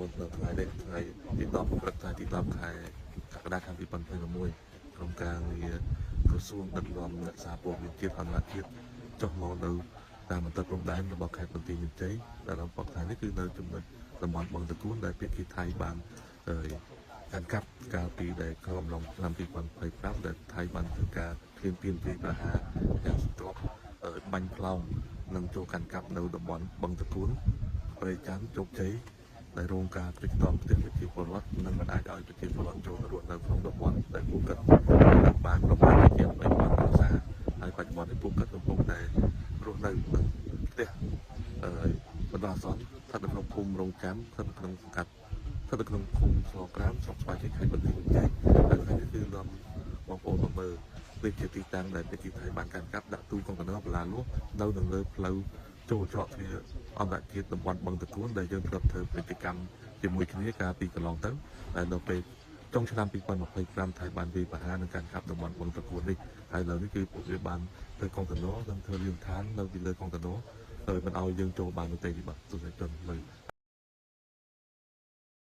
ននៅថ្ងៃនេះថ្ងៃទី10ព្រឹកថ្ងៃទី10ខែកក្កដាឆ្នាំ2021ក្រុមការងារក្រសួងដឹកនាំអ្នកសារព័ត៌មានជាតិអន្តរជាតិចុះមកនៅតាមបន្ទាត់ព្រំដែនរបស់ខេត្តបន្ទាយមានជ័យដែលរំពឹងថានេះគឺនៅចំណុចតំបន់បឹងតគួនដែលភាគីថៃបានកាន់កាប់កាលពីដែលក្នុងអំឡុងឆ្នាំ2025ដែលថៃបានធ្វើការព្រៀនទានពីប្រហារយ៉ាងស្ទាត់បាញ់ផ្លោងនិងចូលកាន់កាប់នៅតំបន់បឹងតគួនប្រចាំជោគជ័យដែលរងការព្រិចតមទៅប្រជាពលរដ្ឋនិងមិនអាចឲ្យប្រជាពលរដ្ឋចូលរស់នៅក្នុងតំបន់ដែលពួកគាត់បានប្រមាណជា3000គ្រួសារហើយបច្ចុប្បន្ននេះពួកគាត់កំពុងតែរស់នៅក្នុងផ្ទះបណ្ដោះអាសន្នស្ថិតនៅក្នុងភូមិរងចាំស្ថិតនៅក្នុងសង្កាត់ស្ថិតនៅក្នុងភូមិស្លក្រាមស្រុកស្វាយជ័យខេត្តបន្ទាយមានជ័យហើយថ្ងៃនេះគឺនាំបងប្អូនមកមើលនេះជាទីតាំងដែលប្រជាថៃបានកាន់កាប់ដាក់ទូកុងតឺន័របន្លាលនោះនៅនឹងលើផ្លូវចូលច្រកទ្វារអន្តរជាតិតំបន់បឹងតគួនដែលយើងធ្លាប់ធ្វើពាណិជ្ជកម្មជាមួយគ្នាកាលពីកន្លងទៅដែលនៅពេលចុងឆ្នាំ2025ថៃបានវាយប្រហារនឹងការកាប់តំបន់បឹងតគួននេះហើយឥឡូវនេះគឺពួកវាបានធ្វើកុងតឺន័រនិងធ្វើលានឋាននៅពីលើកុងតឺន័រហើយមិនឲ្យយើងចូលបាននោះទេបាទទស្សនិកជនមើល